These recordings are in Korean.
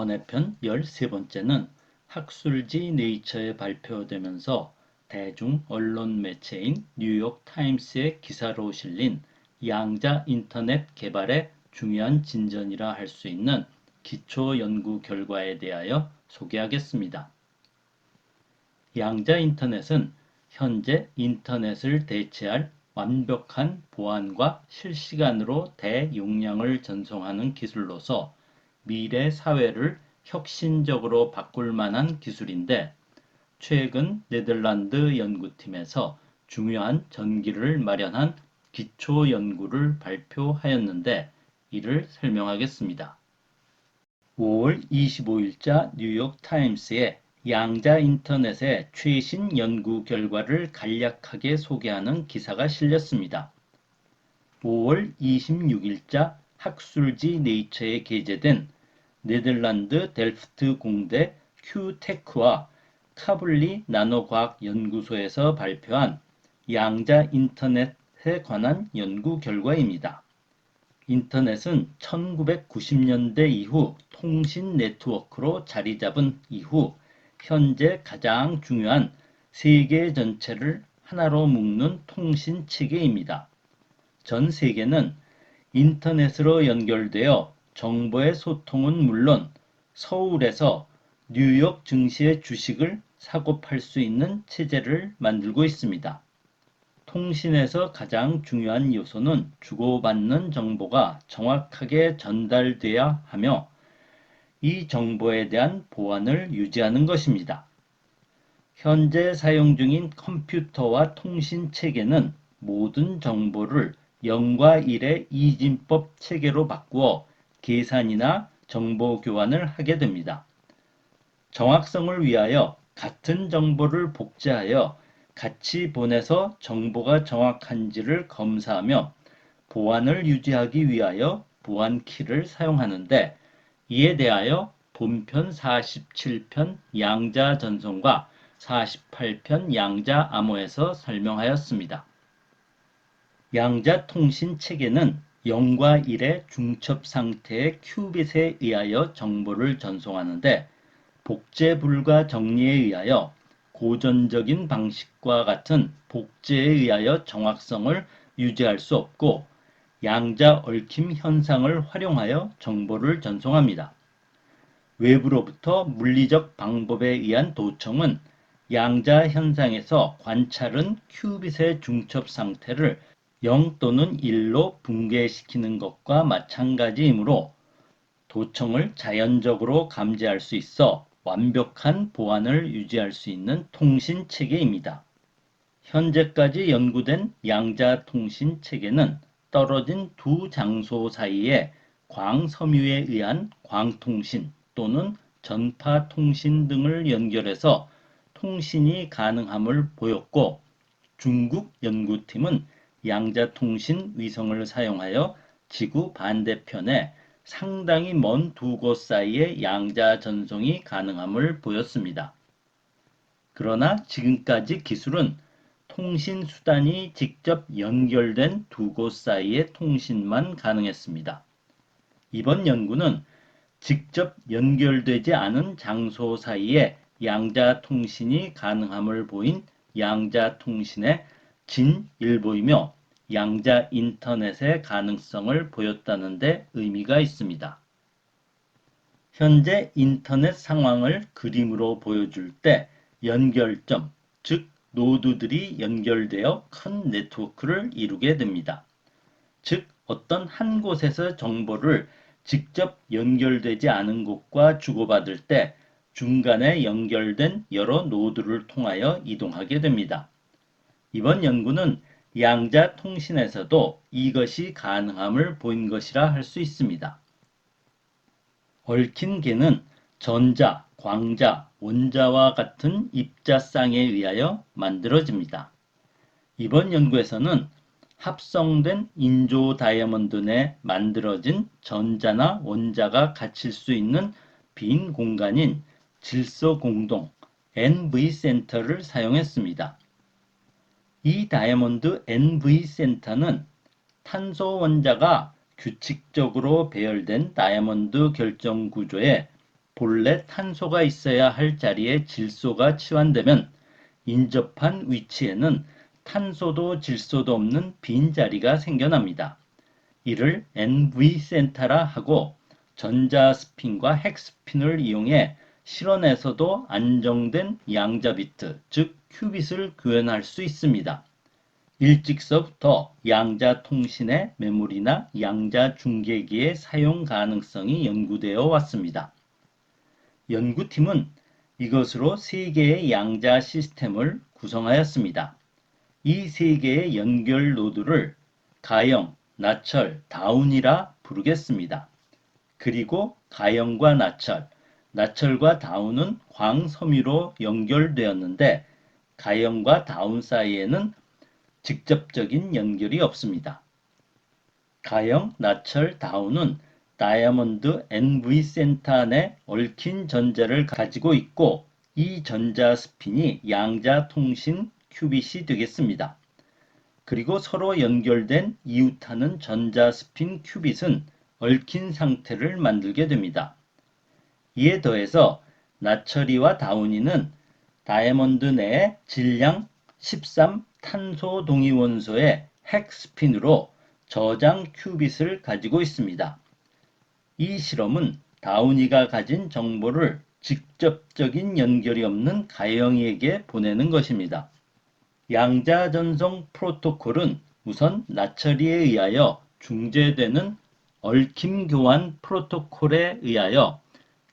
번외편 13번째는 학술지 네이처에 발표되면서 대중 언론 매체인 뉴욕 타임스의 기사로 실린 양자 인터넷 개발의 중요한 진전이라 할 수 있는 기초 연구 결과에 대하여 소개하겠습니다. 양자 인터넷은 현재 인터넷을 대체할 완벽한 보안과 실시간으로 대용량을 전송하는 기술로서 미래 사회를 혁신적으로 바꿀 만한 기술인데, 최근 네덜란드 연구팀에서 중요한 전기를 마련한 기초 연구를 발표하였는데, 이를 설명하겠습니다. 5월 25일자 뉴욕 타임스에 양자 인터넷의 최신 연구 결과를 간략하게 소개하는 기사가 실렸습니다. 5월 26일자 학술지 네이처에 게재된 네덜란드 델프트 공대 큐테크와 카블리 나노과학 연구소에서 발표한 양자 인터넷에 관한 연구 결과입니다. 인터넷은 1990년대 이후 통신 네트워크로 자리 잡은 이후 현재 가장 중요한 세계 전체를 하나로 묶는 통신 체계입니다. 전 세계는 인터넷으로 연결되어 정보의 소통은 물론 서울에서 뉴욕 증시의 주식을 사고 팔 수 있는 체제를 만들고 있습니다. 통신에서 가장 중요한 요소는 주고받는 정보가 정확하게 전달돼야 하며 이 정보에 대한 보안을 유지하는 것입니다. 현재 사용 중인 컴퓨터와 통신 체계는 모든 정보를 0과 1의 이진법 체계로 바꾸어 계산이나 정보 교환을 하게 됩니다. 정확성을 위하여 같은 정보를 복제하여 같이 보내서 정보가 정확한지를 검사하며 보안을 유지하기 위하여 보안키를 사용하는데, 이에 대하여 본편 47편 양자 전송과 48편 양자 암호에서 설명하였습니다. 양자 통신 체계는 0과 1의 중첩 상태의 큐빗에 의하여 정보를 전송하는데, 복제 불가 정리에 의하여 고전적인 방식과 같은 복제에 의하여 정확성을 유지할 수 없고 양자 얽힘 현상을 활용하여 정보를 전송합니다. 외부로부터 물리적 방법에 의한 도청은 양자 현상에서 관찰은 큐빗의 중첩 상태를 0 또는 1로 붕괴시키는 것과 마찬가지이므로 도청을 자연적으로 감지할 수 있어 완벽한 보안을 유지할 수 있는 통신 체계입니다. 현재까지 연구된 양자 통신 체계는 떨어진 두 장소 사이의 광섬유에 의한 광통신 또는 전파통신 등을 연결해서 통신이 가능함을 보였고, 중국 연구팀은 양자통신 위성을 사용하여 지구 반대편에 상당히 먼 두 곳 사이의 양자 전송이 가능함을 보였습니다. 그러나 지금까지 기술은 통신 수단이 직접 연결된 두 곳 사이의 통신만 가능했습니다. 이번 연구는 직접 연결되지 않은 장소 사이에 양자 통신이 가능함을 보인 양자 통신의 진일보이며 양자 인터넷의 가능성을 보였다는 데 의미가 있습니다. 현재 인터넷 상황을 그림으로 보여줄 때 연결점, 즉 노드들이 연결되어 큰 네트워크를 이루게 됩니다. 즉 어떤 한 곳에서 정보를 직접 연결되지 않은 곳과 주고받을 때 중간에 연결된 여러 노드를 통하여 이동하게 됩니다. 이번 연구는 양자 통신에서도 이것이 가능함을 보인 것이라 할 수 있습니다. 얽힌 계는 전자, 광자, 원자와 같은 입자쌍에 의하여 만들어집니다. 이번 연구에서는 합성된 인조 다이아몬드 내 만들어진 전자나 원자가 갇힐 수 있는 빈 공간인 질소 공동 NV 센터를 사용했습니다. 이 다이아몬드 NV 센터는 탄소 원자가 규칙적으로 배열된 다이아몬드 결정 구조에 본래 탄소가 있어야 할 자리에 질소가 치환되면 인접한 위치에는 탄소도 질소도 없는 빈자리가 생겨납니다. 이를 NV 센터라 하고 전자스핀과 핵스핀을 이용해 실온에서도 안정된 양자 비트, 즉 큐빗을 구현할 수 있습니다. 일찍서부터 양자 통신의 메모리나 양자 중계기의 사용 가능성이 연구되어 왔습니다. 연구팀은 이것으로 세 개의 양자 시스템을 구성하였습니다. 이 세 개의 연결 노드를 가형, 나철, 다운이라 부르겠습니다. 그리고 가형과 나철, 나철과 다운은 광섬유로 연결되었는데 가형과 다운 사이에는 직접적인 연결이 없습니다. 가형, 나철, 다운은 다이아몬드 NV 센터 안에 얽힌 전자를 가지고 있고 이 전자 스핀이 양자 통신 큐빗이 되겠습니다. 그리고 서로 연결된 이웃하는 전자 스핀 큐빗은 얽힌 상태를 만들게 됩니다. 이에 더해서 나철이와 다운이는 다이아몬드 내의 질량 13 탄소 동위 원소의 핵 스핀으로 저장 큐빗을 가지고 있습니다. 이 실험은 다운이가 가진 정보를 직접적인 연결이 없는 가영이에게 보내는 것입니다. 양자 전송 프로토콜은 우선 나철이에 의하여 중재되는 얽힘 교환 프로토콜에 의하여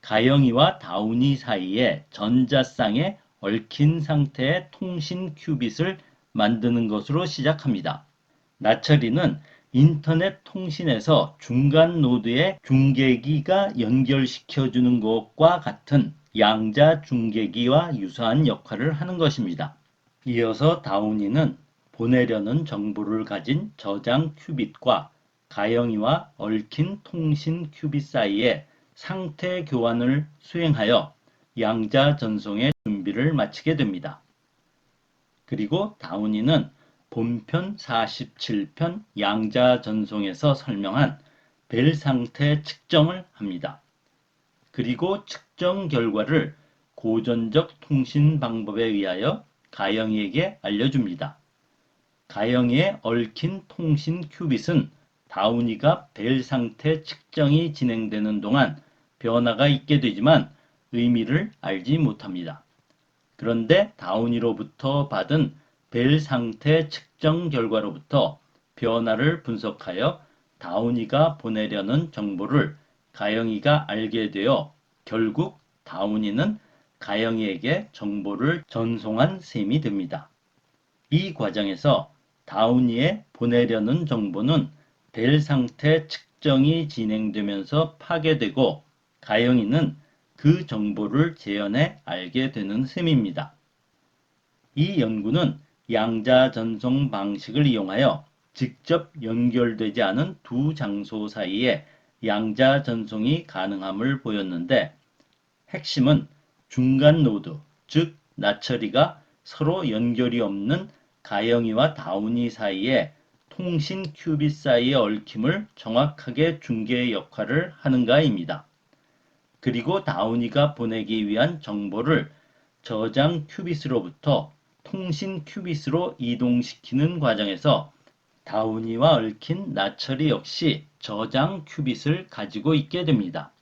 가영이와 다운이 사이에 전자쌍에 얽힌 상태의 통신 큐빗을 만드는 것으로 시작합니다. 나철이는 인터넷 통신에서 중간 노드에 중계기가 연결시켜주는 것과 같은 양자 중계기와 유사한 역할을 하는 것입니다. 이어서 다운이는 보내려는 정보를 가진 저장 큐빗과 가영이와 얽힌 통신 큐빗 사이에 상태 교환을 수행하여 양자 전송의 준비를 마치게 됩니다. 그리고 다운이는 본편 47편 양자 전송에서 설명한 벨 상태 측정을 합니다. 그리고 측정 결과를 고전적 통신 방법에 의하여 가영이에게 알려줍니다. 가영이의 얽힌 통신 큐빗은 다운이가 벨 상태 측정이 진행되는 동안 변화가 있게 되지만 의미를 알지 못합니다. 그런데 다운이로부터 받은 벨 상태 측정 결과로부터 변화를 분석하여 다운이가 보내려는 정보를 가영이가 알게 되어 결국 다운이는 가영이에게 정보를 전송한 셈이 됩니다. 이 과정에서 다운이에 보내려는 정보는 벨 상태 측정이 진행되면서 파괴되고 가영이는 그 정보를 재현해 알게 되는 셈입니다. 이 연구는 양자 전송 방식을 이용하여 직접 연결되지 않은 두 장소 사이에 양자 전송이 가능함을 보였는데 핵심은 중간 노드, 즉 나철이가 서로 연결이 없는 가영이와 다운이 사이에 통신 큐빗 사이의 얽힘을 정확하게 중개 역할을 하는가입니다. 그리고 다운이가 보내기 위한 정보를 저장 큐빗으로부터 통신 큐빗으로 이동시키는 과정에서 다운이와 얽힌 나철이 역시 저장 큐빗을 가지고 있게 됩니다.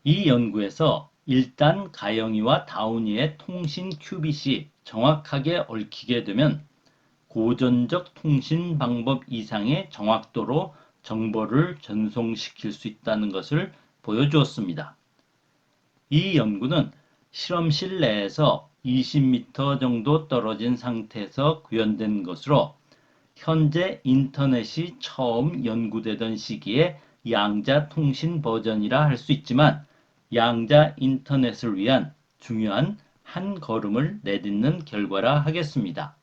이 연구에서 일단 가영이와 다운이의 통신 큐빗이 정확하게 얽히게 되면 고전적 통신 방법 이상의 정확도로 정보를 전송시킬 수 있다는 것을 보여주었습니다. 이 연구는 실험실 내에서 20m 정도 떨어진 상태에서 구현된 것으로 현재 인터넷이 처음 연구되던 시기에 양자 통신 버전이라 할 수 있지만 양자 인터넷을 위한 중요한 한 걸음을 내딛는 결과라 하겠습니다.